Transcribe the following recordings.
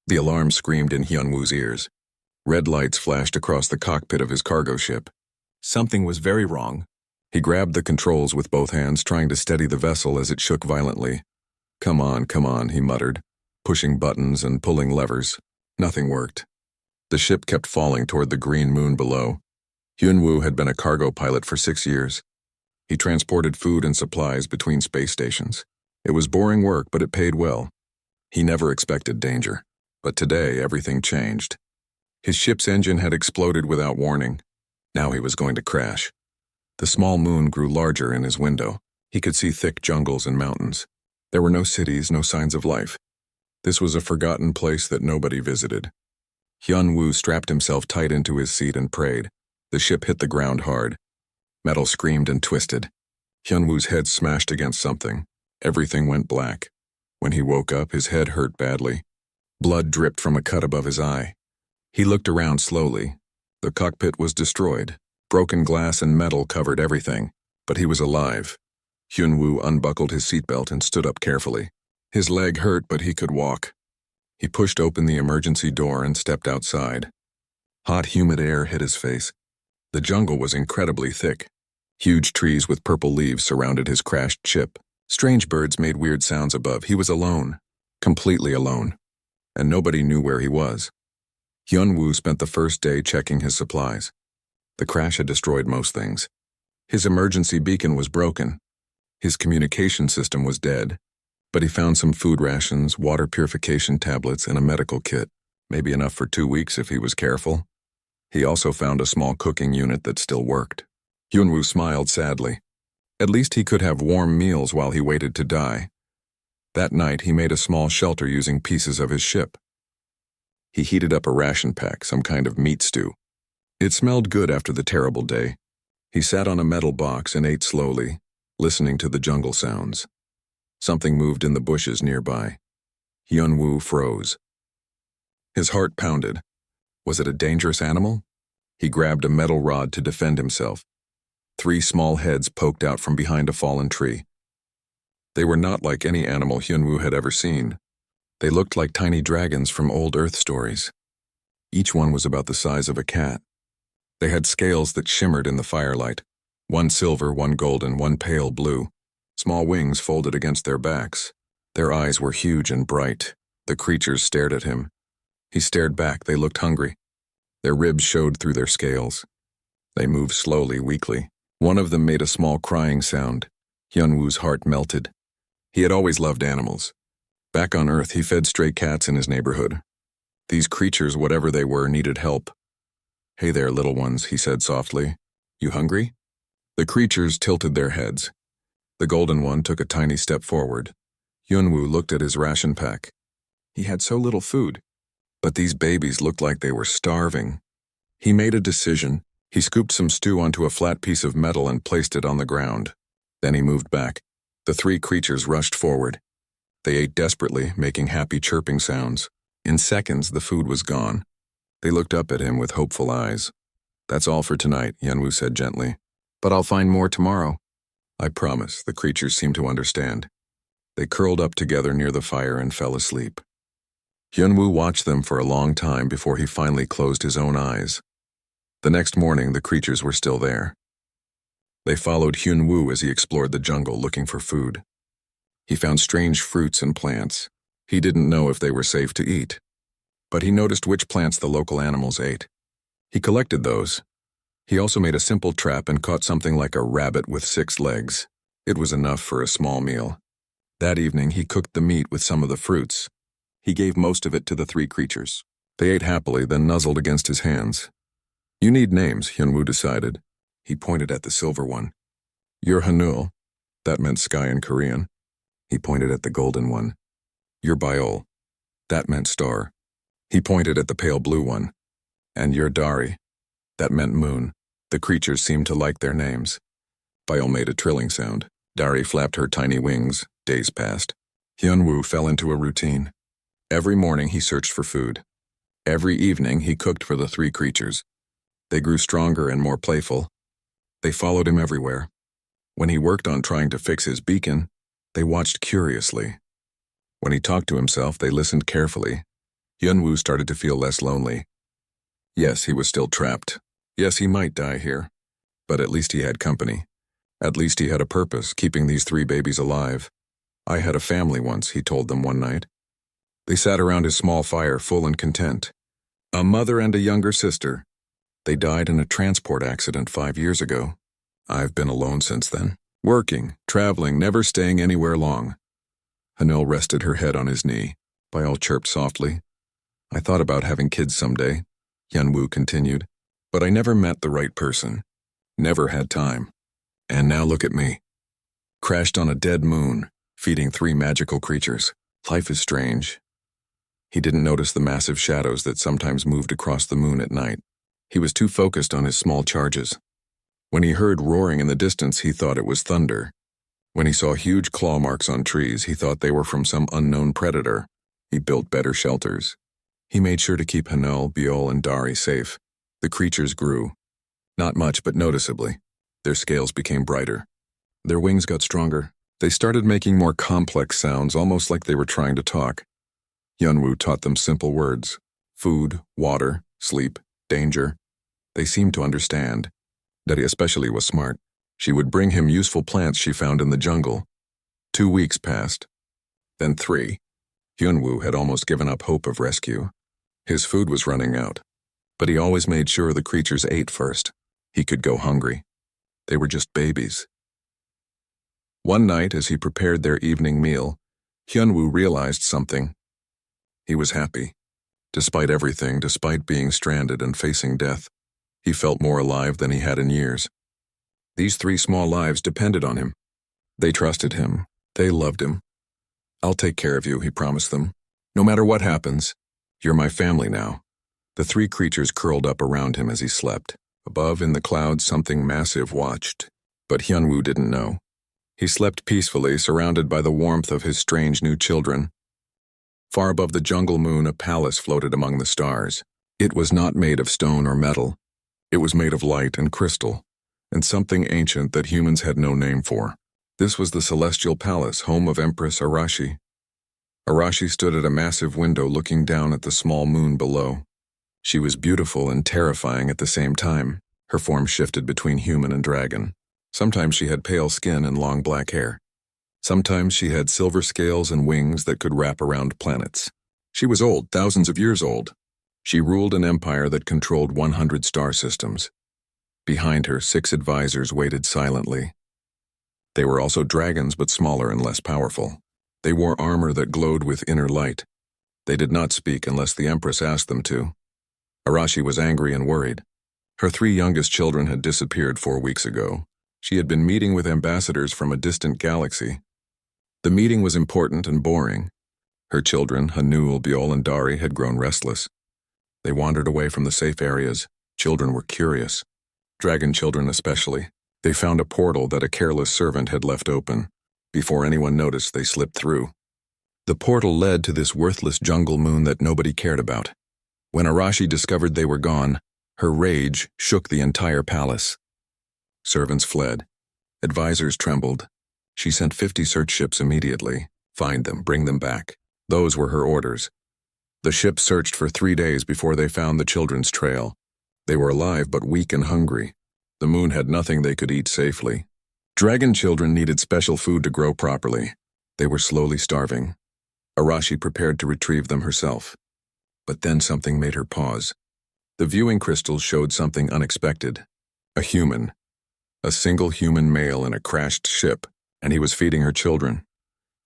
The alarm screamed in Hyunwoo's ears. Red lights flashed across the cockpit of his cargo ship. Something was very wrong. He grabbed the controls with both hands, trying to steady the vessel as it shook violently. Come on, he muttered, pushing buttons and pulling levers. Nothing worked. The ship kept falling toward the green moon below. Hyunwoo had been a cargo pilot for 6 years. He transported food and supplies between space stations. It was boring work, but it paid well. He never expected danger. But today, everything changed. His ship's engine had exploded without warning. Now he was going to crash. The small moon grew larger in his window. He could see thick jungles and mountains. There were no cities, no signs of life. This was a forgotten place that nobody visited. Hyunwoo strapped himself tight into his seat and prayed. The ship hit the ground hard. Metal screamed and twisted. Hyunwoo's head smashed against something. Everything went black. When he woke up, his head hurt badly. Blood dripped from a cut above his eye. He looked around slowly. The cockpit was destroyed. Broken glass and metal covered everything, but he was alive. Hyunwoo unbuckled his seatbelt and stood up carefully. His leg hurt, but he could walk. He pushed open the emergency door and stepped outside. Hot, humid air hit his face. The jungle was incredibly thick. Huge trees with purple leaves surrounded his crashed ship. Strange birds made weird sounds above. He was alone, completely alone, and nobody knew where he was. Hyunwoo spent the first day checking his supplies. The crash had destroyed most things. His emergency beacon was broken. His communication system was dead. But he found some food rations, water purification tablets, and a medical kit, maybe enough for 2 weeks if he was careful. He also found a small cooking unit that still worked. Hyunwoo smiled sadly. At least he could have warm meals while he waited to die. That night, he made a small shelter using pieces of his ship. He heated up a ration pack, some kind of meat stew. It smelled good after the terrible day. He sat on a metal box and ate slowly, listening to the jungle sounds. Something moved in the bushes nearby. Hyunwoo froze. His heart pounded. Was it a dangerous animal? He grabbed a metal rod to defend himself. 3 small heads poked out from behind a fallen tree. They were not like any animal Hyunwoo had ever seen. They looked like tiny dragons from old Earth stories. Each one was about the size of a cat. They had scales that shimmered in the firelight. One silver, one golden, one pale blue. Small wings folded against their backs. Their eyes were huge and bright. The creatures stared at him. He stared back. They looked hungry. Their ribs showed through their scales. They moved slowly, weakly. One of them made a small crying sound. Hyunwoo's heart melted. He had always loved animals. Back on Earth, he fed stray cats in his neighborhood. These creatures, whatever they were, needed help. "Hey there, little ones," he said softly. "You hungry?" The creatures tilted their heads. The golden one took a tiny step forward. Hyunwoo looked at his ration pack. He had so little food, but these babies looked like they were starving. He made a decision. He scooped some stew onto a flat piece of metal and placed it on the ground. Then he moved back. The 3 creatures rushed forward. They ate desperately, making happy chirping sounds. In seconds, the food was gone. They looked up at him with hopeful eyes. "That's all for tonight," Hyunwoo said gently. "But I'll find more tomorrow." "I promise," the creatures seemed to understand. They curled up together near the fire and fell asleep. Hyunwoo watched them for a long time before he finally closed his own eyes. The next morning, the creatures were still there. They followed Hyunwoo as he explored the jungle looking for food. He found strange fruits and plants. He didn't know if they were safe to eat, but he noticed which plants the local animals ate. He collected those. He also made a simple trap and caught something like a rabbit with 6 legs. It was enough for a small meal. That evening, he cooked the meat with some of the fruits. He gave most of it to the 3 creatures. They ate happily, then nuzzled against his hands. "You need names," Hyunwoo decided. He pointed at the silver one. "You're Hanul." That meant sky in Korean. He pointed at the golden one. "You're Biol." That meant star. He pointed at the pale blue one. "And you're Dari." That meant moon. The creatures seemed to like their names. Biol made a trilling sound. Dari flapped her tiny wings. Days passed. Hyunwoo fell into a routine. Every morning he searched for food. Every evening he cooked for the 3 creatures. They grew stronger and more playful. They followed him everywhere. When he worked on trying to fix his beacon, they watched curiously. When he talked to himself, they listened carefully. Hyunwoo started to feel less lonely. Yes, he was still trapped. Yes, he might die here. But at least he had company. At least he had a purpose, keeping these 3 babies alive. I had a family once, he told them one night. They sat around his small fire, full and content. A mother and a younger sister. They died in a transport accident 5 years ago. I've been alone since then. Working, traveling, never staying anywhere long. Hanul rested her head on his knee. Bayal chirped softly. I thought about having kids someday, Hyunwoo continued, but I never met the right person. Never had time. And now look at me. Crashed on a dead moon, feeding 3 magical creatures. Life is strange. He didn't notice the massive shadows that sometimes moved across the moon at night. He was too focused on his small charges. When he heard roaring in the distance, he thought it was thunder. When he saw huge claw marks on trees, he thought they were from some unknown predator. He built better shelters. He made sure to keep Hanul, Biol, and Dari safe. The creatures grew. Not much, but noticeably. Their scales became brighter. Their wings got stronger. They started making more complex sounds, almost like they were trying to talk. Hyunwoo taught them simple words. Food, water, sleep, danger. They seemed to understand. Dari especially was smart. She would bring him useful plants she found in the jungle. 2 weeks passed. Then 3. Hyunwoo had almost given up hope of rescue. His food was running out. But he always made sure the creatures ate first. He could go hungry. They were just babies. One night, as he prepared their evening meal, Hyunwoo realized something. He was happy. Despite everything, despite being stranded and facing death, he felt more alive than he had in years. These 3 small lives depended on him. They trusted him. They loved him. I'll take care of you, he promised them. No matter what happens, you're my family now. The 3 creatures curled up around him as he slept. Above in the clouds, something massive watched. But Hyunwoo didn't know. He slept peacefully, surrounded by the warmth of his strange new children. Far above the jungle moon, a palace floated among the stars. It was not made of stone or metal. It was made of light and crystal, and something ancient that humans had no name for. This was the celestial palace, home of Empress Arashi. Arashi stood at a massive window looking down at the small moon below. She was beautiful and terrifying at the same time. Her form shifted between human and dragon. Sometimes she had pale skin and long black hair. Sometimes she had silver scales and wings that could wrap around planets. She was old, thousands of years old. She ruled an empire that controlled 100 star systems. Behind her, 6 advisors waited silently. They were also dragons, but smaller and less powerful. They wore armor that glowed with inner light. They did not speak unless the Empress asked them to. Arashi was angry and worried. Her 3 youngest children had disappeared 4 weeks ago. She had been meeting with ambassadors from a distant galaxy. The meeting was important and boring. Her children, Hanul, Biol, and Dari, had grown restless. They wandered away from the safe areas. Children were curious. Dragon children especially. They found a portal that a careless servant had left open. Before anyone noticed, they slipped through. The portal led to this worthless jungle moon that nobody cared about. When Arashi discovered they were gone, her rage shook the entire palace. Servants fled. Advisors trembled. She sent 50 search ships immediately. Find them, bring them back. Those were her orders. The ships searched for 3 days before they found the children's trail. They were alive but weak and hungry. The moon had nothing they could eat safely. Dragon children needed special food to grow properly. They were slowly starving. Arashi prepared to retrieve them herself. But then something made her pause. The viewing crystals showed something unexpected. A human. A single human male in a crashed ship, and he was feeding her children.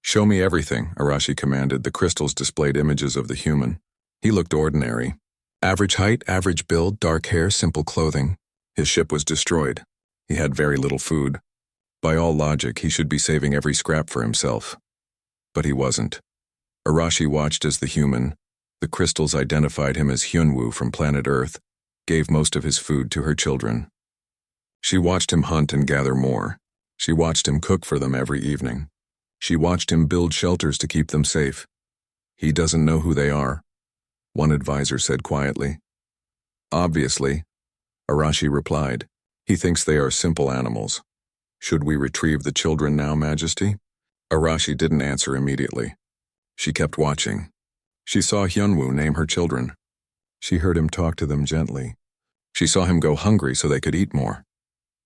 Show me everything, Arashi commanded. The crystals displayed images of the human. He looked ordinary. Average height, average build, dark hair, simple clothing. His ship was destroyed. He had very little food. By all logic, he should be saving every scrap for himself. But he wasn't. Arashi watched as the human, the crystals identified him as Hyunwoo from planet Earth, gave most of his food to her children. She watched him hunt and gather more. She watched him cook for them every evening. She watched him build shelters to keep them safe. He doesn't know who they are, one advisor said quietly. Obviously, Arashi replied. He thinks they are simple animals. Should we retrieve the children now, Majesty? Arashi didn't answer immediately. She kept watching. She saw Hyunwoo name her children. She heard him talk to them gently. She saw him go hungry so they could eat more.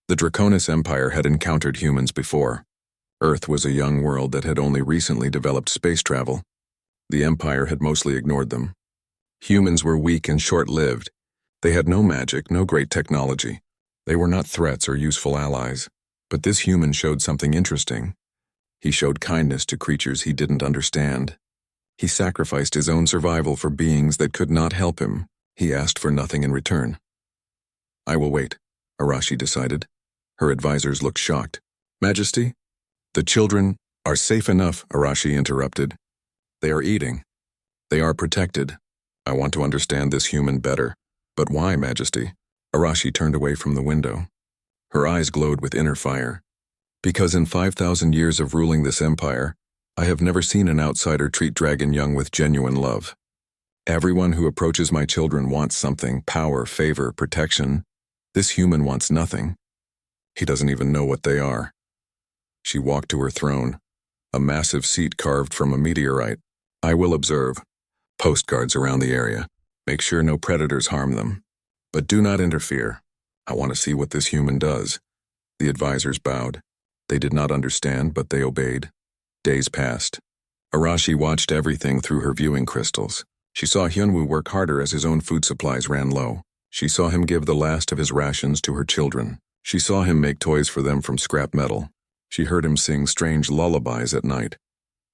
The Draconis Empire had encountered humans before. Earth was a young world that had only recently developed space travel. The Empire had mostly ignored them. Humans were weak and short-lived. They had no magic, no great technology. They were not threats or useful allies. But this human showed something interesting. He showed kindness to creatures he didn't understand. He sacrificed his own survival for beings that could not help him. He asked for nothing in return. I will wait, Arashi decided. Her advisors looked shocked. Majesty? The children are safe enough, Arashi interrupted. They are eating. They are protected. I want to understand this human better. But why, Majesty? Arashi turned away from the window. Her eyes glowed with inner fire. Because in 5,000 years of ruling this empire, I have never seen an outsider treat Dragon Young with genuine love. Everyone who approaches my children wants something: power, favor, protection. This human wants nothing. He doesn't even know what they are. She walked to her throne, a massive seat carved from a meteorite. I will observe. Post guards around the area. Make sure no predators harm them. But do not interfere. I want to see what this human does. The advisors bowed. They did not understand, but they obeyed. Days passed. Arashi watched everything through her viewing crystals. She saw Hyunwoo work harder as his own food supplies ran low. She saw him give the last of his rations to her children. She saw him make toys for them from scrap metal. She heard him sing strange lullabies at night.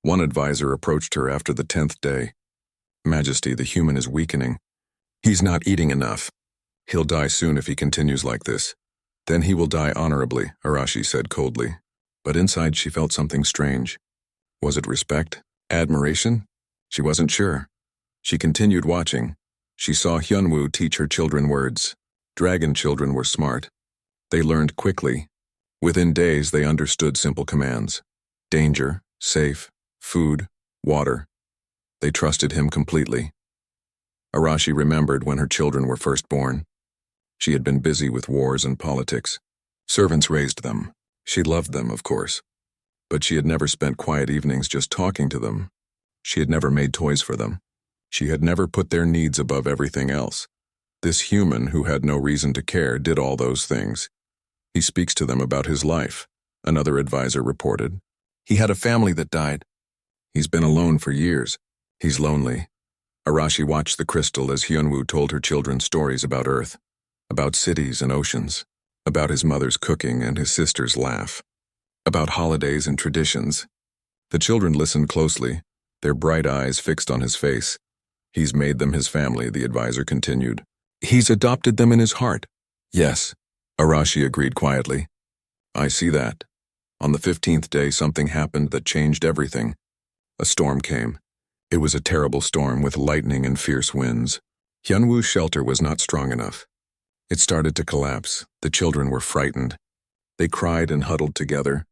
One advisor approached her after the 10th day. Majesty, the human is weakening. He's not eating enough. He'll die soon if he continues like this. Then he will die honorably, Arashi said coldly. But inside she felt something strange. Was it respect? Admiration? She wasn't sure. She continued watching. She saw Hyunwoo teach her children words. Dragon children were smart. They learned quickly. Within days they understood simple commands. Danger, safe, food, water. They trusted him completely. Arashi remembered when her children were first born. She had been busy with wars and politics. Servants raised them. She loved them, of course. But she had never spent quiet evenings just talking to them. She had never made toys for them. She had never put their needs above everything else. This human, who had no reason to care, did all those things. He speaks to them about his life, another advisor reported. He had a family that died. He's been alone for years. He's lonely. Arashi watched the crystal as Hyunwoo told her children stories about Earth, about cities and oceans, about his mother's cooking and his sister's laugh, about holidays and traditions. The children listened closely, their bright eyes fixed on his face. He's made them his family, the advisor continued. He's adopted them in his heart. Yes, Arashi agreed quietly. I see that. On the 15th day, something happened that changed everything. A storm came. It was a terrible storm with lightning and fierce winds. Hyunwoo's shelter was not strong enough. It started to collapse. The children were frightened. They cried and huddled together.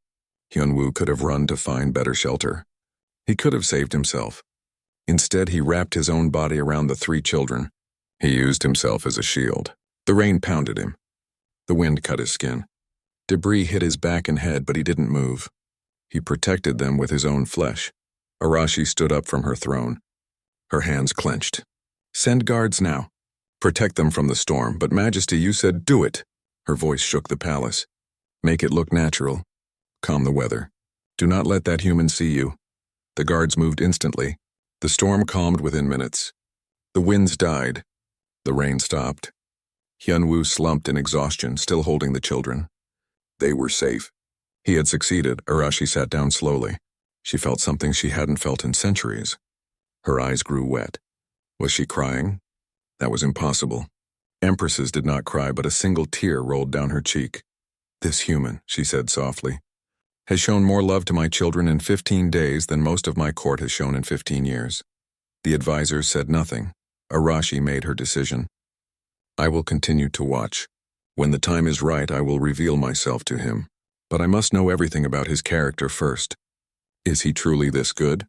Hyunwoo could have run to find better shelter. He could have saved himself. Instead, he wrapped his own body around the 3 children. He used himself as a shield. The rain pounded him. The wind cut his skin. Debris hit his back and head, but he didn't move. He protected them with his own flesh. Arashi stood up from her throne. Her hands clenched. Send guards now. Protect them from the storm, but Majesty, you said do it. Her voice shook the palace. Make it look natural. Calm the weather. Do not let that human see you. The guards moved instantly. The storm calmed within minutes. The winds died. The rain stopped. Hyunwoo slumped in exhaustion, still holding the children. They were safe. He had succeeded. Arashi sat down slowly. She felt something she hadn't felt in centuries. Her eyes grew wet. Was she crying? That was impossible. Empresses did not cry, but a single tear rolled down her cheek. This human, she said softly, has shown more love to my children in 15 days than most of my court has shown in 15 years. The advisors said nothing. Arashi made her decision. I will continue to watch. When the time is right, I will reveal myself to him. But I must know everything about his character first. Is he truly this good?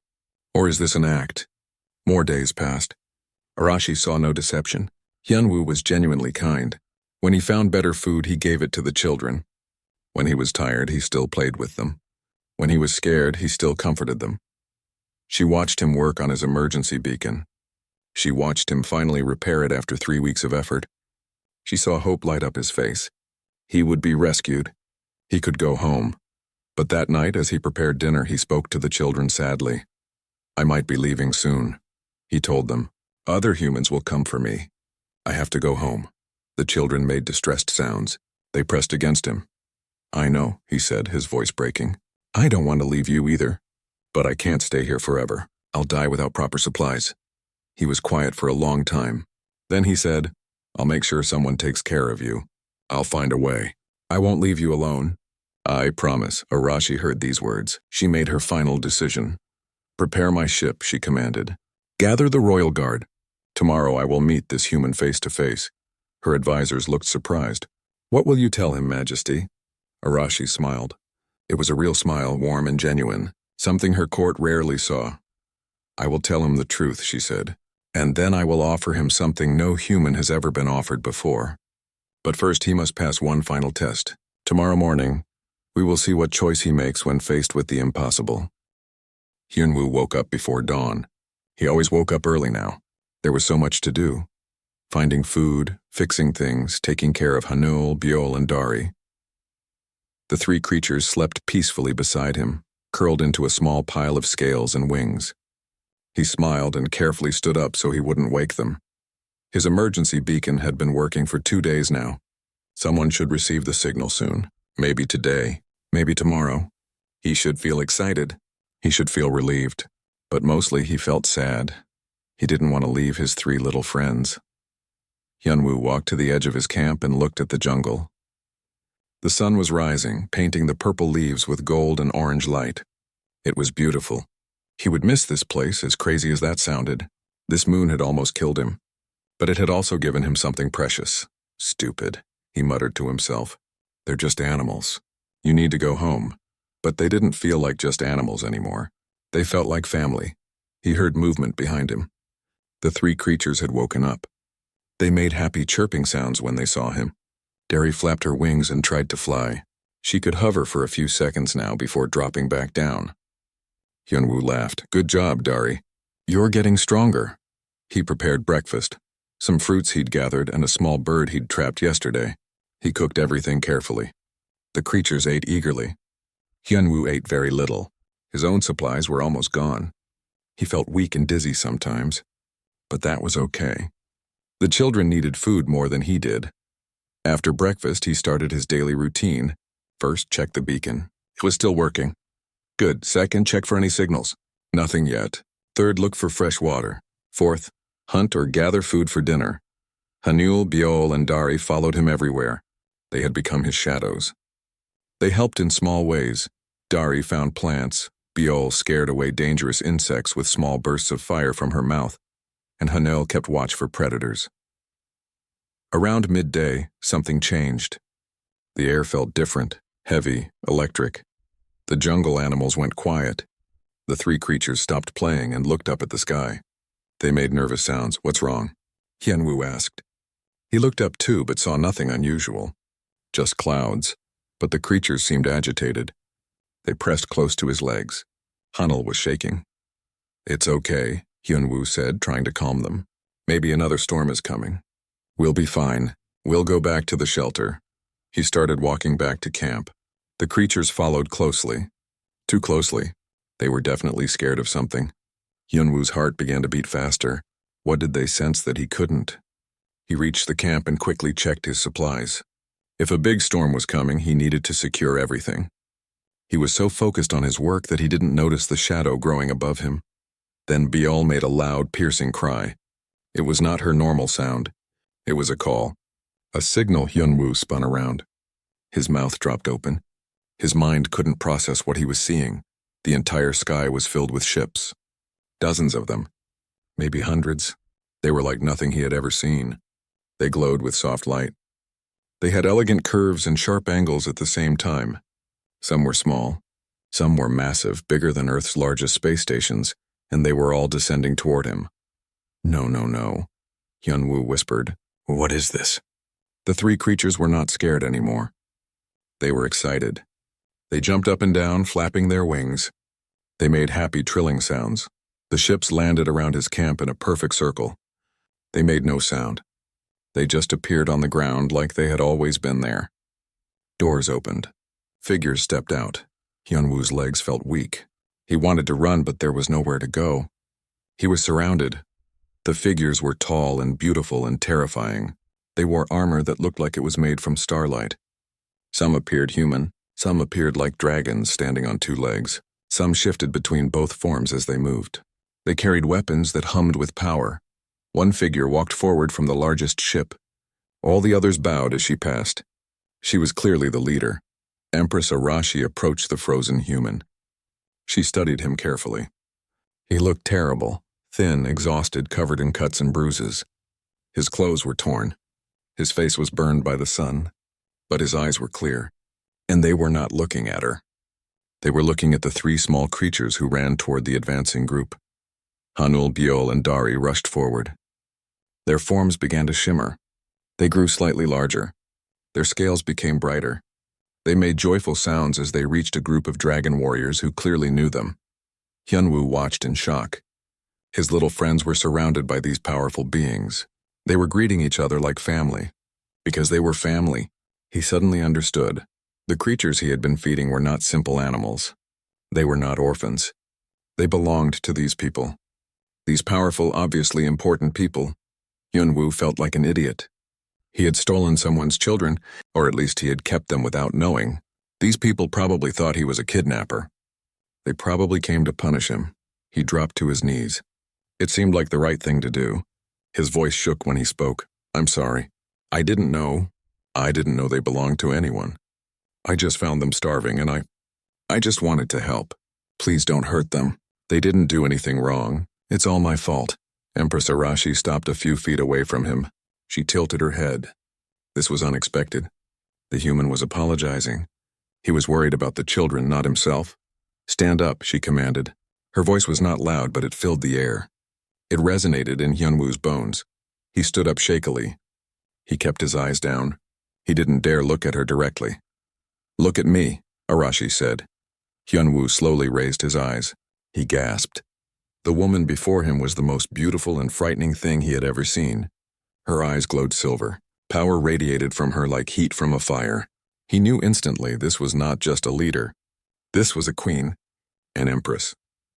Or is this an act? More days passed. Arashi saw no deception. Hyunwoo was genuinely kind. When he found better food, he gave it to the children. When he was tired, he still played with them. When he was scared, he still comforted them. She watched him work on his emergency beacon. She watched him finally repair it after 3 weeks of effort. She saw hope light up his face. He would be rescued. He could go home. But that night, as he prepared dinner, he spoke to the children sadly. "I might be leaving soon," he told them. "Other humans will come for me. I have to go home." The children made distressed sounds. They pressed against him. "I know," he said, his voice breaking. "I don't want to leave you either. But I can't stay here forever. I'll die without proper supplies." He was quiet for a long time. Then he said, "I'll make sure someone takes care of you. I'll find a way. I won't leave you alone. I promise." Arashi heard these words. She made her final decision. "Prepare my ship," she commanded. "Gather the royal guard. Tomorrow I will meet this human face to face." Her advisors looked surprised. "What will you tell him, Majesty?" Arashi smiled. It was a real smile, warm and genuine, something her court rarely saw. "I will tell him the truth," she said, "and then I will offer him something no human has ever been offered before. But first he must pass one final test. Tomorrow morning, we will see what choice he makes when faced with the impossible." Hyunwoo woke up before dawn. He always woke up early now. There was so much to do. Finding food, fixing things, taking care of Hanul, Biol, and Dari. The 3 creatures slept peacefully beside him, curled into a small pile of scales and wings. He smiled and carefully stood up so he wouldn't wake them. His emergency beacon had been working for 2 days now. Someone should receive the signal soon. Maybe today, maybe tomorrow. He should feel excited. He should feel relieved. But mostly he felt sad. He didn't want to leave his 3 little friends. Hyunwoo walked to the edge of his camp and looked at the jungle. The sun was rising, painting the purple leaves with gold and orange light. It was beautiful. He would miss this place, as crazy as that sounded. This moon had almost killed him. But it had also given him something precious. "Stupid," he muttered to himself. "They're just animals. You need to go home." But they didn't feel like just animals anymore. They felt like family. He heard movement behind him. The 3 creatures had woken up. They made happy chirping sounds when they saw him. Dari flapped her wings and tried to fly. She could hover for a few seconds now before dropping back down. Hyunwoo laughed. "Good job, Dari. You're getting stronger." He prepared breakfast. Some fruits he'd gathered and a small bird he'd trapped yesterday. He cooked everything carefully. The creatures ate eagerly. Hyunwoo ate very little. His own supplies were almost gone. He felt weak and dizzy sometimes. But that was okay. The children needed food more than he did. After breakfast, he started his daily routine. First, check the beacon. It was still working. Good. Second, check for any signals. Nothing yet. Third, look for fresh water. Fourth, hunt or gather food for dinner. Hanul, Biol, and Dari followed him everywhere. They had become his shadows. They helped in small ways. Dari found plants. Biol scared away dangerous insects with small bursts of fire from her mouth. And Hanul kept watch for predators. Around midday, something changed. The air felt different, heavy, electric. The jungle animals went quiet. The 3 creatures stopped playing and looked up at the sky. They made nervous sounds. "What's wrong?" Hyunwoo asked. He looked up too, but saw nothing unusual. Just clouds, but the creatures seemed agitated. They pressed close to his legs. Hanul was shaking. "It's okay," Hyunwoo said, trying to calm them. "Maybe another storm is coming. We'll be fine. We'll go back to the shelter." He started walking back to camp. The creatures followed closely. Too closely. They were definitely scared of something. Hyunwoo's heart began to beat faster. What did they sense that he couldn't? He reached the camp and quickly checked his supplies. If a big storm was coming, he needed to secure everything. He was so focused on his work that he didn't notice the shadow growing above him. Then Biol made a loud, piercing cry. It was not her normal sound. It was a call. A signal. Hyunwoo spun around. His mouth dropped open. His mind couldn't process what he was seeing. The entire sky was filled with ships. Dozens of them. Maybe hundreds. They were like nothing he had ever seen. They glowed with soft light. They had elegant curves and sharp angles at the same time. Some were small. Some were massive, bigger than Earth's largest space stations, and they were all descending toward him. "No, no, no," Hyunwoo whispered. "What is this?" The 3 creatures were not scared anymore. They were excited. They jumped up and down, flapping their wings. They made happy trilling sounds. The ships landed around his camp in a perfect circle. They made no sound. They just appeared on the ground like they had always been there. Doors opened. Figures stepped out. Hyunwoo's legs felt weak. He wanted to run, but there was nowhere to go. He was surrounded. The figures were tall and beautiful and terrifying. They wore armor that looked like it was made from starlight. Some appeared human. Some appeared like dragons standing on two legs. Some shifted between both forms as they moved. They carried weapons that hummed with power. One figure walked forward from the largest ship. All the others bowed as she passed. She was clearly the leader. Empress Arashi approached the frozen human. She studied him carefully. He looked terrible, thin, exhausted, covered in cuts and bruises. His clothes were torn. His face was burned by the sun, but his eyes were clear, and they were not looking at her. They were looking at the three small creatures who ran toward the advancing group. Hanul, Biol, and Dari rushed forward. Their forms began to shimmer. They grew slightly larger. Their scales became brighter. They made joyful sounds as they reached a group of dragon warriors who clearly knew them. Hyunwoo watched in shock. His little friends were surrounded by these powerful beings. They were greeting each other like family. Because they were family, he suddenly understood. The creatures he had been feeding were not simple animals. They were not orphans. They belonged to these people. These powerful, obviously important people. Hyunwoo felt like an idiot. He had stolen someone's children, or at least he had kept them without knowing. These people probably thought he was a kidnapper. They probably came to punish him. He dropped to his knees. It seemed like the right thing to do. His voice shook when he spoke. "I'm sorry. I didn't know. I didn't know they belonged to anyone. I just found them starving and I just wanted to help. Please don't hurt them. They didn't do anything wrong. It's all my fault." Empress Arashi stopped a few feet away from him. She tilted her head. This was unexpected. The human was apologizing. He was worried about the children, not himself. "Stand up," she commanded. Her voice was not loud, but it filled the air. It resonated in Hyunwoo's bones. He stood up shakily. He kept his eyes down. He didn't dare look at her directly. "Look at me," Arashi said. Hyunwoo slowly raised his eyes. He gasped. The woman before him was the most beautiful and frightening thing he had ever seen. Her eyes glowed silver. Power radiated from her like heat from a fire. He knew instantly this was not just a leader. This was a queen, an empress,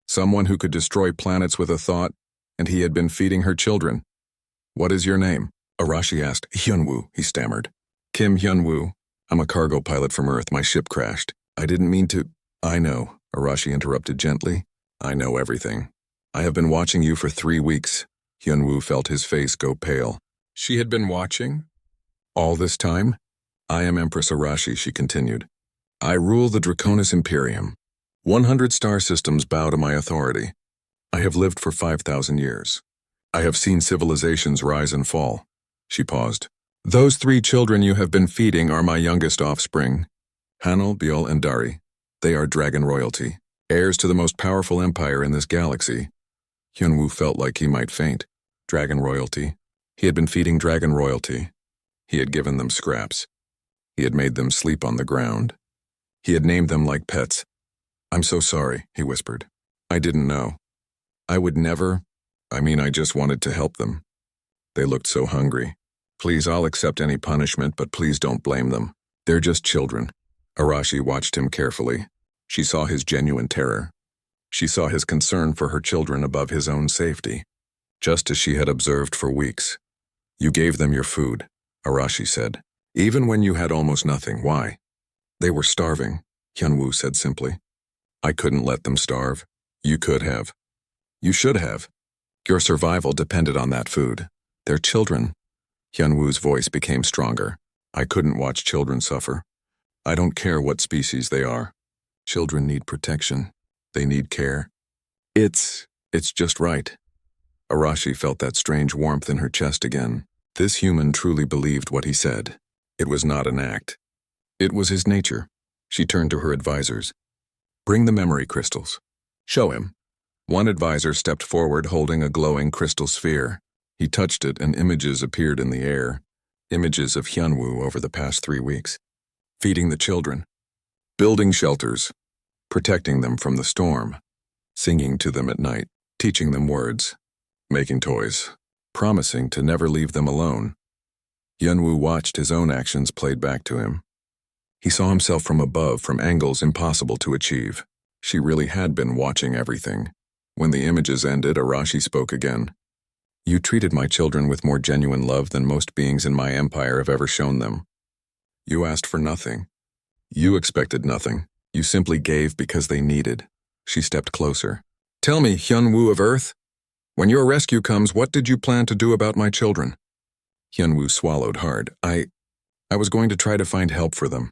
someone who could destroy planets with a thought, and he had been feeding her children. "What is your name?" Arashi asked. "Hyunwoo," he stammered. "Kim Hyunwoo. I'm a cargo pilot from Earth. My ship crashed. I didn't mean to—" "I know," Arashi interrupted gently. "I know everything. I have been watching you for 3 weeks." Hyunwoo felt his face go pale. She had been watching? All this time? "I am Empress Arashi," she continued. "I rule the Draconis Imperium. 100 star systems bow to my authority. I have lived for 5,000 years. I have seen civilizations rise and fall." She paused. "Those 3 children you have been feeding are my youngest offspring. Hanul, Biol, and Dari. They are dragon royalty, heirs to the most powerful empire in this galaxy." Hyunwoo felt like he might faint. Dragon royalty. He had been feeding dragon royalty. He had given them scraps. He had made them sleep on the ground. He had named them like pets. "I'm so sorry," he whispered. "I didn't know. I would never— I just wanted to help them. They looked so hungry. Please, I'll accept any punishment, but please don't blame them. They're just children." Arashi watched him carefully. She saw his genuine terror. She saw his concern for her children above his own safety, just as she had observed for weeks. "You gave them your food," Arashi said. "Even when you had almost nothing. Why?" "They were starving," Hyunwoo said simply. "I couldn't let them starve. You could have. You should have. Your survival depended on that food. They're children." Hyunwoo's voice became stronger. "I couldn't watch children suffer. I don't care what species they are. Children need protection. They need care. It's just right." Arashi felt that strange warmth in her chest again. This human truly believed what he said. It was not an act. It was his nature. She turned to her advisors. "Bring the memory crystals. Show him." One advisor stepped forward holding a glowing crystal sphere. He touched it and images appeared in the air. Images of Hyunwoo over the past 3 weeks. Feeding the children. Building shelters. Protecting them from the storm. Singing to them at night. Teaching them words. Making toys. promising to never leave them alone. Hyunwoo watched his own actions played back to him. He saw himself from above, from angles impossible to achieve. She really had been watching everything. When the images ended, Arashi spoke again. You treated my children with more genuine love than most beings in my empire have ever shown them. You asked for nothing. You expected nothing. You simply gave because they needed. She stepped closer. Tell me, Hyunwoo of Earth, when your rescue comes, what did you plan to do about my children? Hyunwoo swallowed hard. I was going to try to find help for them.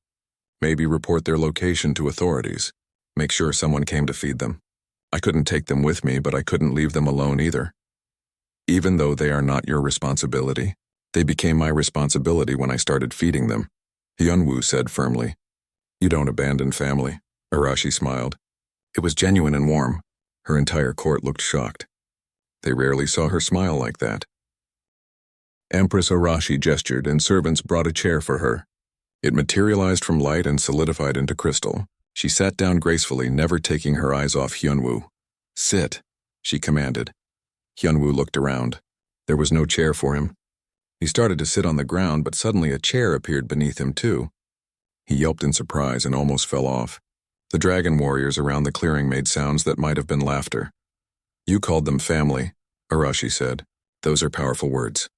Maybe report their location to authorities. Make sure someone came to feed them. I couldn't take them with me, but I couldn't leave them alone either. Even though they are not your responsibility, they became my responsibility when I started feeding them, Hyunwoo said firmly. You don't abandon family, Arashi smiled. It was genuine and warm. Her entire court looked shocked. They rarely saw her smile like that. Empress Arashi gestured and servants brought a chair for her. It materialized from light and solidified into crystal. She sat down gracefully, never taking her eyes off Hyunwoo. Sit, she commanded. Hyunwoo looked around. There was no chair for him. He started to sit on the ground, but suddenly a chair appeared beneath him too. He yelped in surprise and almost fell off. The dragon warriors around the clearing made sounds that might have been laughter. You called them family, Arashi said. Those are powerful words.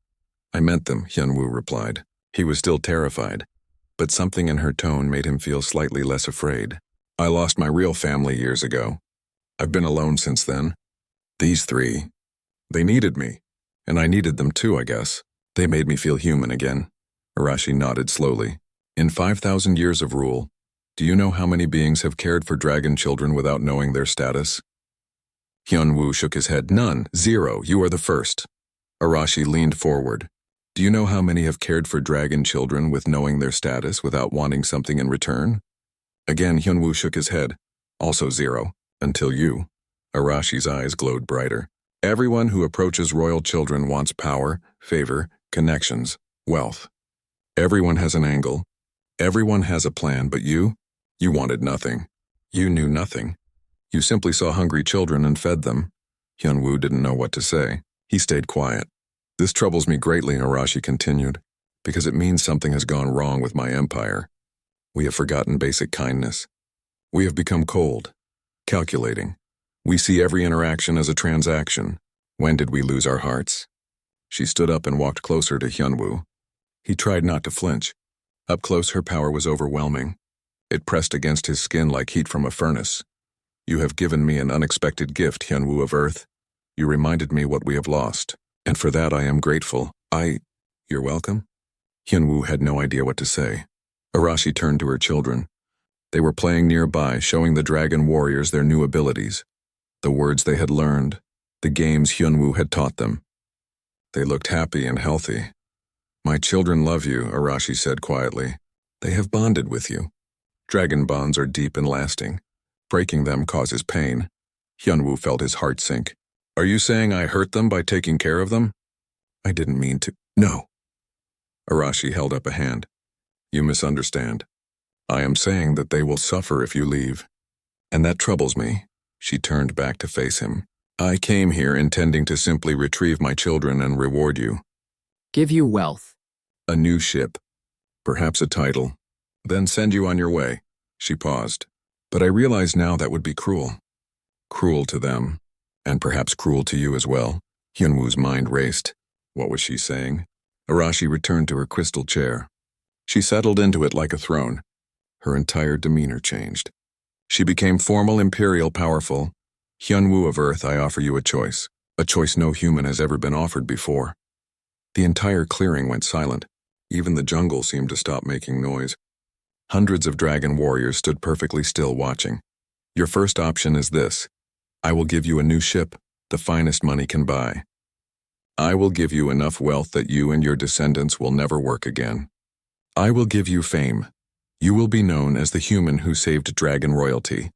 I meant them, Hyunwoo replied. He was still terrified, but something in her tone made him feel slightly less afraid. I lost my real family years ago. I've been alone since then. These three, they needed me, and I needed them too, I guess. They made me feel human again. Arashi nodded slowly. In 5,000 years of rule, do you know how many beings have cared for dragon children without knowing their status? Hyunwoo shook his head. None. 0. You are the first. Arashi leaned forward. Do you know how many have cared for dragon children with knowing their status without wanting something in return? Again, Hyunwoo shook his head. Also 0. Until you. Arashi's eyes glowed brighter. Everyone who approaches royal children wants power, favor, connections, wealth. Everyone has an angle. Everyone has a plan, but you wanted nothing. You knew nothing. You simply saw hungry children and fed them. Hyunwoo didn't know what to say. He stayed quiet. This troubles me greatly, Arashi continued, because it means something has gone wrong with my empire. We have forgotten basic kindness. We have become cold, calculating. We see every interaction as a transaction. When did we lose our hearts? She stood up and walked closer to Hyunwoo. He tried not to flinch. Up close, her power was overwhelming. It pressed against his skin like heat from a furnace. You have given me an unexpected gift, Hyunwoo of Earth. You reminded me what we have lost, and for that I am grateful. You're welcome? Hyunwoo had no idea what to say. Arashi turned to her children. They were playing nearby, showing the dragon warriors their new abilities, the words they had learned, the games Hyunwoo had taught them. They looked happy and healthy. My children love you, Arashi said quietly. They have bonded with you. Dragon bonds are deep and lasting. Breaking them causes pain. Hyunwoo felt his heart sink. Are you saying I hurt them by taking care of them? I didn't mean to. No. Arashi held up a hand. You misunderstand. I am saying that they will suffer if you leave. And that troubles me. She turned back to face him. I came here intending to simply retrieve my children and reward you. Give you wealth. A new ship. Perhaps a title. Then send you on your way. She paused. But I realize now that would be cruel. Cruel to them. And perhaps cruel to you as well. Hyunwoo's mind raced. What was she saying? Arashi returned to her crystal chair. She settled into it like a throne. Her entire demeanor changed. She became formal, imperial, powerful. Hyunwoo of Earth, I offer you a choice no human has ever been offered before. The entire clearing went silent. Even the jungle seemed to stop making noise. Hundreds of dragon warriors stood perfectly still watching. Your first option is this. I will give you a new ship, the finest money can buy. I will give you enough wealth that you and your descendants will never work again. I will give you fame. You will be known as the human who saved dragon royalty.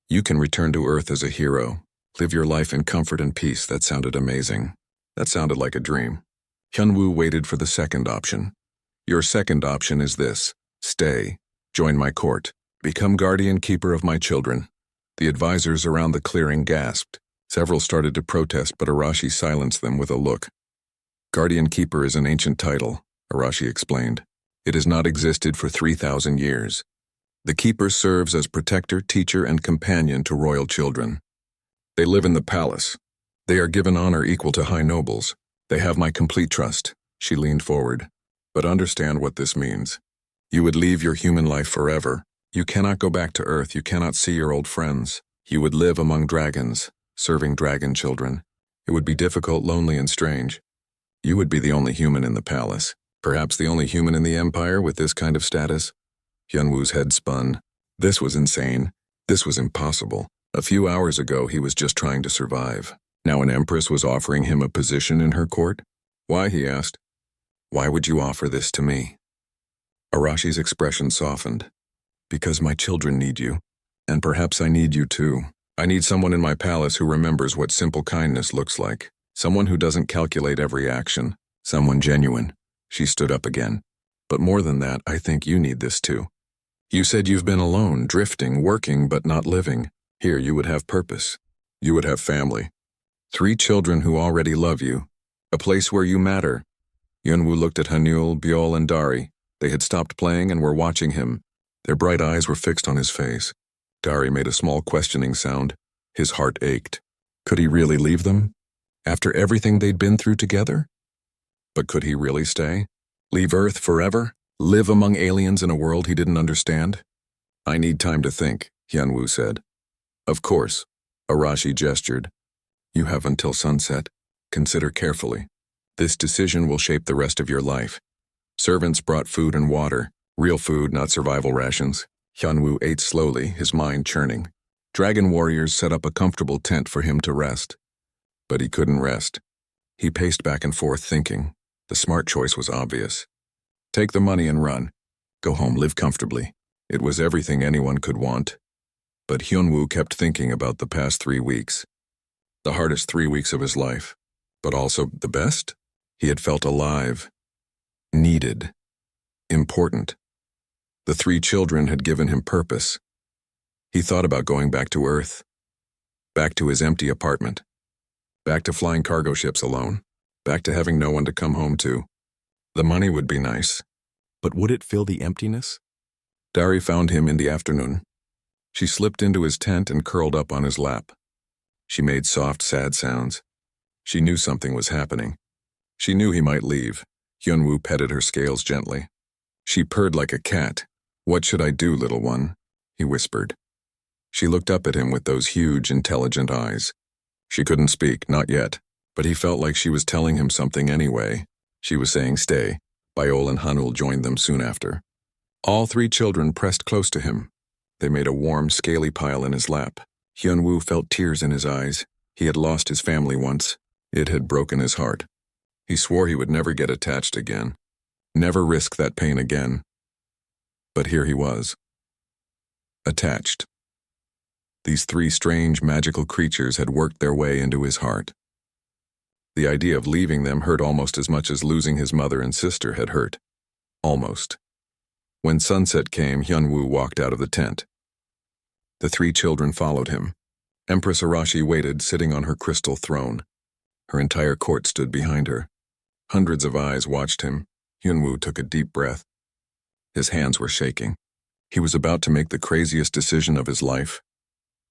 You can return to Earth as a hero. Live your life in comfort and peace. That sounded amazing. That sounded like a dream. Hyunwoo waited for the second option. Your second option is this. Stay. Join my court. Become guardian keeper of my children. The advisors around the clearing gasped. Several started to protest, but Arashi silenced them with a look. Guardian Keeper is an ancient title, Arashi explained. It has not existed for 3,000 years. The Keeper serves as protector, teacher, and companion to royal children. They live in the palace. They are given honor equal to high nobles. They have my complete trust. She leaned forward. But understand what this means. You would leave your human life forever. You cannot go back to Earth. You cannot see your old friends. You would live among dragons, serving dragon children. It would be difficult, lonely, and strange. You would be the only human in the palace. Perhaps the only human in the Empire with this kind of status. Hyunwoo's head spun. This was insane. This was impossible. A few hours ago, he was just trying to survive. Now an Empress was offering him a position in her court? Why, he asked. Why would you offer this to me? Arashi's expression softened. Because my children need you. And perhaps I need you too. I need someone in my palace who remembers what simple kindness looks like. Someone who doesn't calculate every action. Someone genuine. She stood up again. But more than that, I think you need this too. You said you've been alone, drifting, working, but not living. Here you would have purpose. You would have family. 3 children who already love you. A place where you matter. Hyunwoo looked at Hanul, Byul, and Dari. They had stopped playing and were watching him. Their bright eyes were fixed on his face. Dari made a small questioning sound. His heart ached. Could he really leave them? After everything they'd been through together? But could he really stay? Leave Earth forever? Live among aliens in a world he didn't understand? I need time to think, Hyunwoo said. Of course. Arashi gestured. You have until sunset. Consider carefully. This decision will shape the rest of your life. Servants brought food and water. Real food, not survival rations. Hyunwoo ate slowly, his mind churning. Dragon warriors set up a comfortable tent for him to rest. But he couldn't rest. He paced back and forth thinking. The smart choice was obvious. Take the money and run. Go home, live comfortably. It was everything anyone could want. But Hyunwoo kept thinking about the past 3 weeks. The hardest 3 weeks of his life. But also the best? He had felt alive. Needed. Important. The 3 children had given him purpose. He thought about going back to Earth. Back to his empty apartment. Back to flying cargo ships alone. Back to having no one to come home to. The money would be nice. But would it fill the emptiness? Dari found him in the afternoon. She slipped into his tent and curled up on his lap. She made soft, sad sounds. She knew something was happening. She knew he might leave. Hyunwoo petted her scales gently. She purred like a cat. What should I do, little one? He whispered. She looked up at him with those huge, intelligent eyes. She couldn't speak, not yet, but he felt like she was telling him something anyway. She was saying stay. Byul and Hanul joined them soon after. All 3 children pressed close to him. They made a warm, scaly pile in his lap. Hyunwoo felt tears in his eyes. He had lost his family once. It had broken his heart. He swore he would never get attached again. Never risk that pain again. But here he was. Attached. These 3 strange, magical creatures had worked their way into his heart. The idea of leaving them hurt almost as much as losing his mother and sister had hurt. Almost. When sunset came, Hyunwoo walked out of the tent. The 3 children followed him. Empress Arashi waited, sitting on her crystal throne. Her entire court stood behind her. Hundreds of eyes watched him. Hyunwoo took a deep breath. His hands were shaking. He was about to make the craziest decision of his life.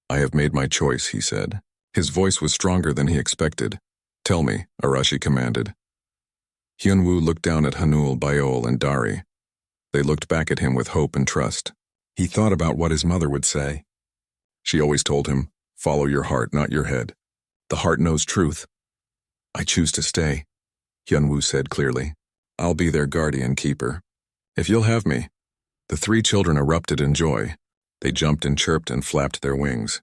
I have made my choice, he said. His voice was stronger than he expected. Tell me, Arashi commanded. Hyunwoo looked down at Hanul, Byul, and Dari. They looked back at him with hope and trust. He thought about what his mother would say. She always told him, follow your heart, not your head. The heart knows truth. I choose to stay, Hyunwoo said clearly. I'll be their guardian keeper. If you'll have me. The 3 children erupted in joy. They jumped and chirped and flapped their wings.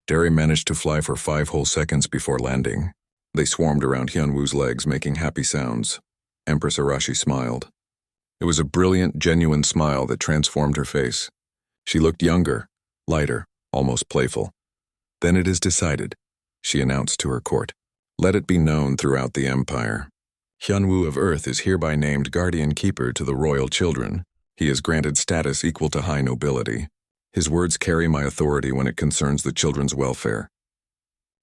Dari managed to fly for 5 whole seconds before landing. They swarmed around Hyunwoo's legs, making happy sounds. Empress Arashi smiled. It was a brilliant, genuine smile that transformed her face. She looked younger, lighter, almost playful. Then it is decided, she announced to her court. Let it be known throughout the Empire. Hyunwoo of Earth is hereby named Guardian Keeper to the royal children. He is granted status equal to high nobility. His words carry my authority when it concerns the children's welfare.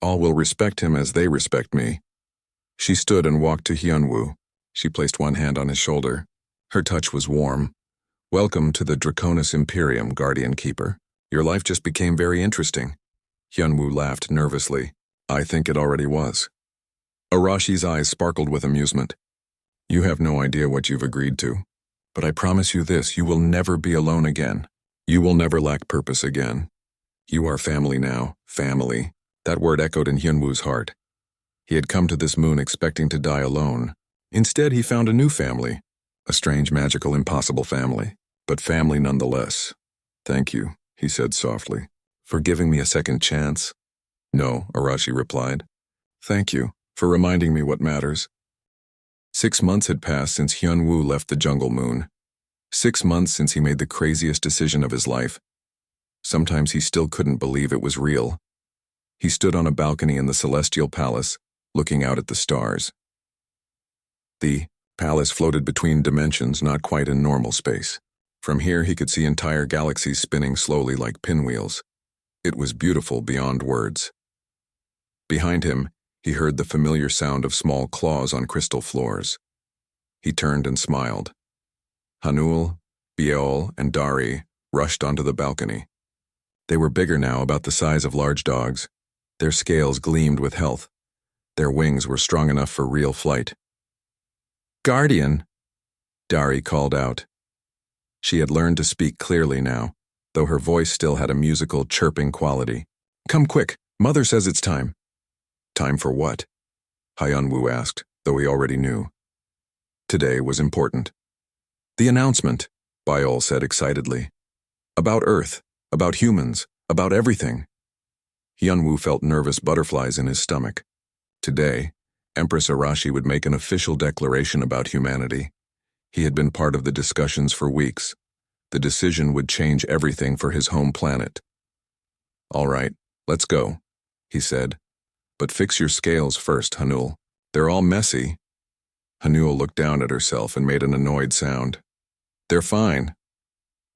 All will respect him as they respect me. She stood and walked to Hyunwoo. She placed one hand on his shoulder. Her touch was warm. "Welcome to the Draconis Imperium, Guardian Keeper. Your life just became very interesting." Hyunwoo laughed nervously. "I think it already was." Arashi's eyes sparkled with amusement. "You have no idea what you've agreed to. But I promise you this, you will never be alone again. You will never lack purpose again. You are family now, family." That word echoed in Hyunwoo's heart. He had come to this moon expecting to die alone. Instead, he found a new family. A strange, magical, impossible family. But family nonetheless. "Thank you," he said softly, "for giving me a second chance." "No," Arashi replied. "Thank you for reminding me what matters." 6 months had passed since Hyunwoo left the jungle moon. 6 months since he made the craziest decision of his life. Sometimes he still couldn't believe it was real. He stood on a balcony in the Celestial Palace, looking out at the stars. The palace floated between dimensions, not quite in normal space. From here he could see entire galaxies spinning slowly like pinwheels. It was beautiful beyond words. Behind him, he heard the familiar sound of small claws on crystal floors. He turned and smiled. Hanul, Biol, and Dari rushed onto the balcony. They were bigger now, about the size of large dogs. Their scales gleamed with health. Their wings were strong enough for real flight. "Guardian!" Dari called out. She had learned to speak clearly now, though her voice still had a musical, chirping quality. "Come quick, Mother says it's time." "Time for what?" Hyunwoo asked, though he already knew. Today was important. "The announcement," Biol said excitedly. "About Earth, about humans, about everything." Hyunwoo felt nervous butterflies in his stomach. Today, Empress Arashi would make an official declaration about humanity. He had been part of the discussions for weeks. The decision would change everything for his home planet. "All right, let's go," he said. "But fix your scales first, Hanul. They're all messy." Hanul looked down at herself and made an annoyed sound. "They're fine."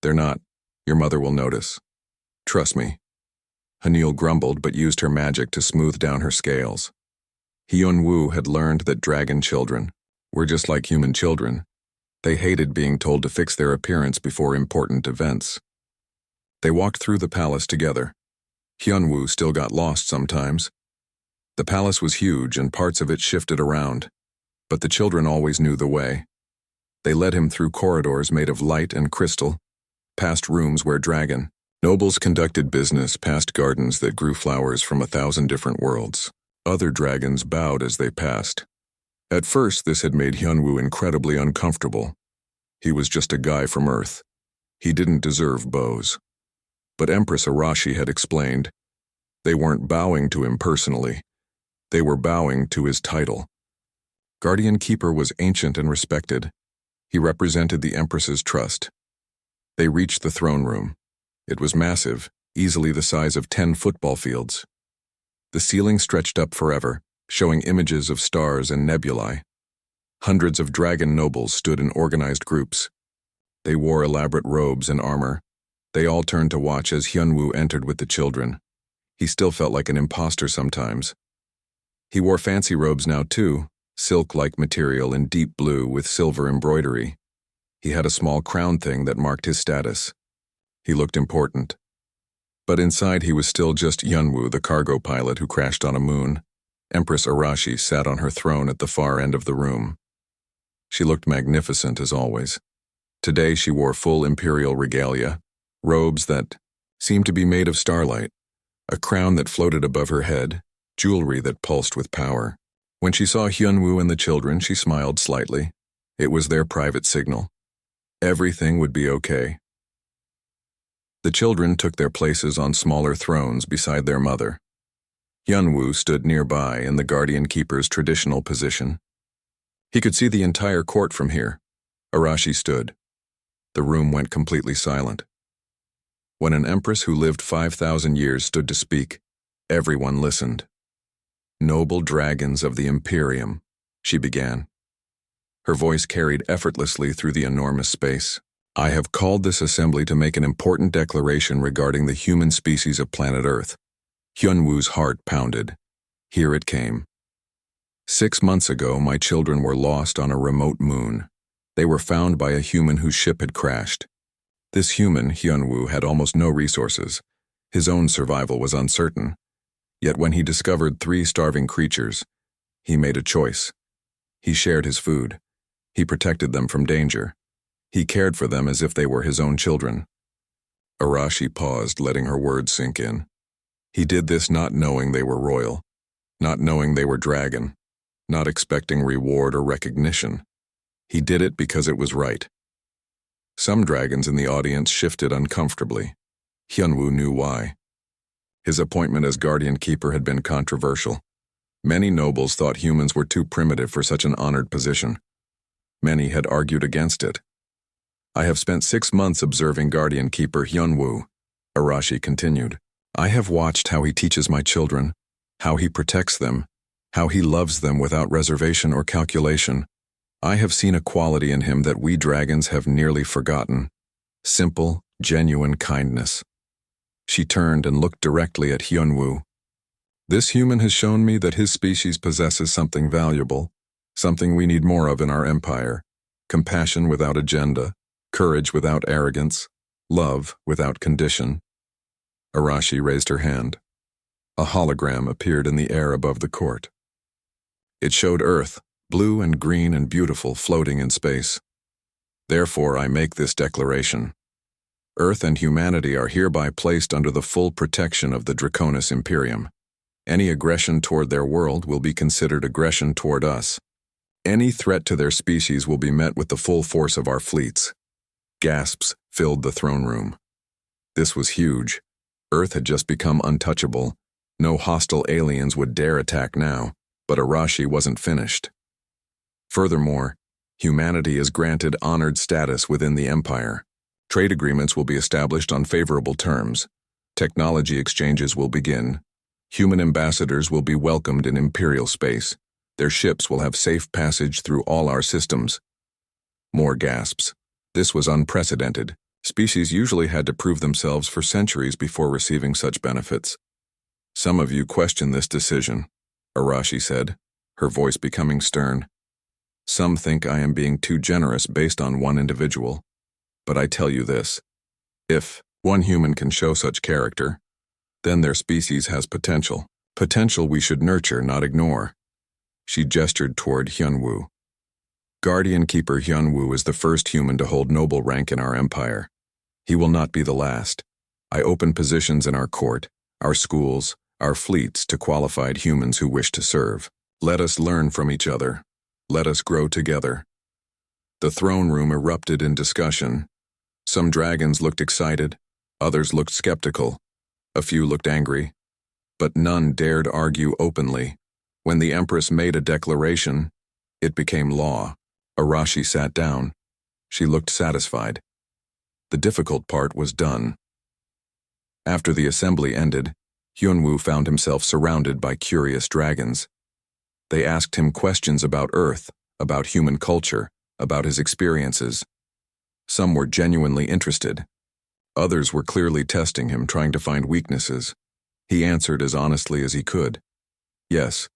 "They're not. Your mother will notice. Trust me." Hanul grumbled but used her magic to smooth down her scales. Hyunwoo had learned that dragon children were just like human children. They hated being told to fix their appearance before important events. They walked through the palace together. Hyunwoo still got lost sometimes. The palace was huge and parts of it shifted around, but the children always knew the way. They led him through corridors made of light and crystal, past rooms where dragon nobles conducted business, past gardens that grew flowers from 1,000 different worlds. Other dragons bowed as they passed. At first, this had made Hyunwoo incredibly uncomfortable. He was just a guy from Earth. He didn't deserve bows. But Empress Arashi had explained, they weren't bowing to him personally. They were bowing to his title. Guardian Keeper was ancient and respected. He represented the Empress's trust. They reached the throne room. It was massive, easily the size of 10 football fields. The ceiling stretched up forever, showing images of stars and nebulae. Hundreds of dragon nobles stood in organized groups. They wore elaborate robes and armor. They all turned to watch as Hyunwoo entered with the children. He still felt like an imposter sometimes. He wore fancy robes now too, silk-like material in deep blue with silver embroidery. He had a small crown thing that marked his status. He looked important. But inside he was still just Hyunwoo, the cargo pilot who crashed on a moon. Empress Arashi sat on her throne at the far end of the room. She looked magnificent as always. Today she wore full imperial regalia, robes that seemed to be made of starlight, a crown that floated above her head, jewelry that pulsed with power. When she saw Hyunwoo and the children, she smiled slightly. It was their private signal. Everything would be okay. The children took their places on smaller thrones beside their mother. Hyunwoo stood nearby in the Guardian Keeper's traditional position. He could see the entire court from here. Arashi stood. The room went completely silent. When an empress who lived 5,000 years stood to speak, everyone listened. "Noble dragons of the Imperium," she began. Her voice carried effortlessly through the enormous space. "I have called this assembly to make an important declaration regarding the human species of planet Earth." Hyunwoo's heart pounded. Here it came. 6 months ago, my children were lost on a remote moon. They were found by a human whose ship had crashed. This human, Hyunwoo, had almost no resources. His own survival was uncertain. Yet when he discovered 3 starving creatures, he made a choice. He shared his food. He protected them from danger. He cared for them as if they were his own children. Arashi paused, letting her words sink in. He did this not knowing they were royal, not knowing they were dragon, not expecting reward or recognition. He did it because it was right. Some dragons in the audience shifted uncomfortably. Hyunwoo knew why. His appointment as guardian keeper had been controversial. Many nobles thought humans were too primitive for such an honored position. Many had argued against it. I have spent 6 months observing guardian keeper Hyunwoo, Arashi continued. I have watched how he teaches my children, how he protects them, how he loves them without reservation or calculation. I have seen a quality in him that we dragons have nearly forgotten. Simple, genuine kindness. She turned and looked directly at Hyunwoo. This human has shown me that his species possesses something valuable, something we need more of in our empire. Compassion without agenda, courage without arrogance, love without condition. Arashi raised her hand. A hologram appeared in the air above the court. It showed Earth, blue and green and beautiful, floating in space. Therefore, I make this declaration. Earth and humanity are hereby placed under the full protection of the Draconis Imperium. Any aggression toward their world will be considered aggression toward us. Any threat to their species will be met with the full force of our fleets. Gasps filled the throne room. This was huge. Earth had just become untouchable. No hostile aliens would dare attack now, but Arashi wasn't finished. Furthermore, humanity is granted honored status within the empire. Trade agreements will be established on favorable terms. Technology exchanges will begin. Human ambassadors will be welcomed in imperial space. Their ships will have safe passage through all our systems. More gasps. This was unprecedented. Species usually had to prove themselves for centuries before receiving such benefits. Some of you question this decision, Arashi said, her voice becoming stern. Some think I am being too generous based on one individual. But I tell you this. If one human can show such character, then their species has potential. Potential we should nurture, not ignore. She gestured toward Hyunwoo. Guardian Keeper Hyunwoo is the first human to hold noble rank in our empire. He will not be the last. I open positions in our court, our schools, our fleets to qualified humans who wish to serve. Let us learn from each other. Let us grow together. The throne room erupted in discussion. Some dragons looked excited, others looked skeptical, a few looked angry, but none dared argue openly. When the Empress made a declaration, it became law. Arashi sat down. She looked satisfied. The difficult part was done. After the assembly ended, Hyunwoo found himself surrounded by curious dragons. They asked him questions about Earth, about human culture, about his experiences. Some were genuinely interested. Others were clearly testing him, trying to find weaknesses. He answered as honestly as he could. Yes,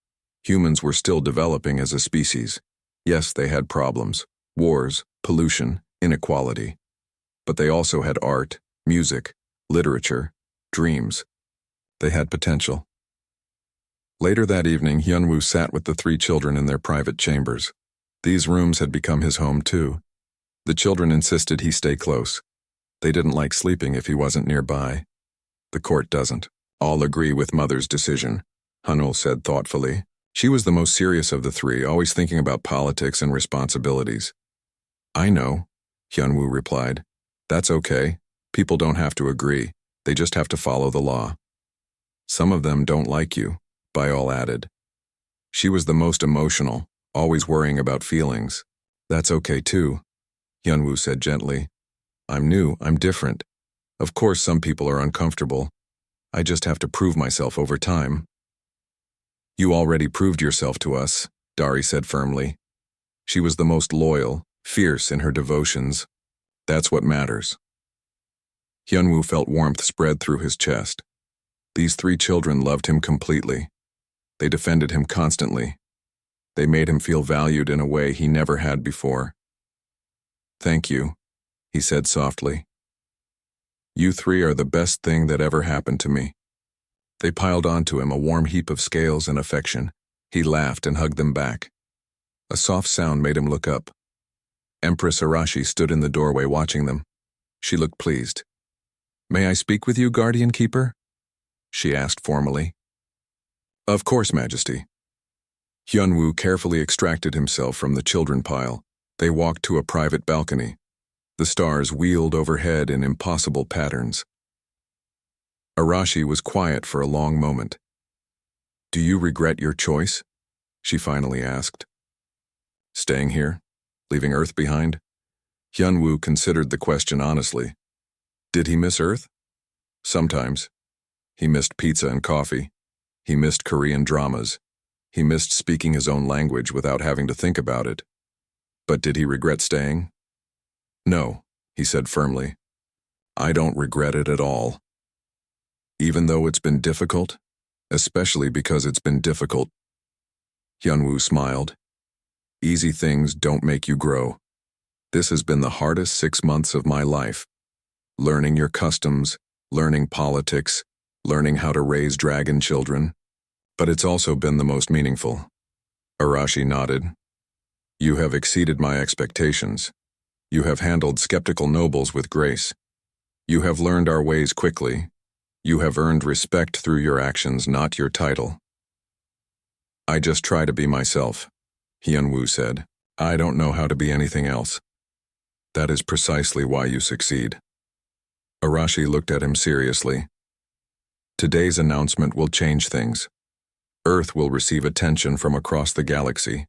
humans were still developing as a species. Yes, they had problems, wars, pollution, inequality. But they also had art, music, literature, dreams. They had potential. Later that evening, Hyunwoo sat with the 3 children in their private chambers. These rooms had become his home too. The children insisted he stay close. They didn't like sleeping if he wasn't nearby. The court doesn't. All agree with Mother's decision, Hanul said thoughtfully. She was the most serious of the 3, always thinking about politics and responsibilities. I know, Hyunwoo replied. That's okay. People don't have to agree. They just have to follow the law. Some of them don't like you, Byal added. She was the most emotional, always worrying about feelings. That's okay too, Hyunwoo said gently. I'm new, I'm different. Of course some people are uncomfortable. I just have to prove myself over time. You already proved yourself to us, Dari said firmly. She was the most loyal, fierce in her devotions. That's what matters. Hyunwoo felt warmth spread through his chest. These 3 children loved him completely. They defended him constantly. They made him feel valued in a way he never had before. "Thank you," he said softly. "You three are the best thing that ever happened to me." They piled onto him, a warm heap of scales and affection. He laughed and hugged them back. A soft sound made him look up. Empress Arashi stood in the doorway watching them. She looked pleased. "May I speak with you, Guardian Keeper?" she asked formally. "Of course, Majesty." Hyunwoo carefully extracted himself from the children pile. They walked to a private balcony. The stars wheeled overhead in impossible patterns. Arashi was quiet for a long moment. "Do you regret your choice?" she finally asked. "Staying here? Leaving Earth behind?" Hyunwoo considered the question honestly. Did he miss Earth? Sometimes. He missed pizza and coffee. He missed Korean dramas. He missed speaking his own language without having to think about it. But did he regret staying? "No," he said firmly. "I don't regret it at all. Even though it's been difficult, especially because it's been difficult." Hyunwoo smiled. "Easy things don't make you grow. This has been the hardest 6 months of my life. Learning your customs, learning politics, learning how to raise dragon children. But it's also been the most meaningful." Arashi nodded. "You have exceeded my expectations. You have handled skeptical nobles with grace. You have learned our ways quickly. You have earned respect through your actions, not your title." "I just try to be myself," Hyunwoo said. "I don't know how to be anything else." "That is precisely why you succeed." Arashi looked at him seriously. "Today's announcement will change things. Earth will receive attention from across the galaxy.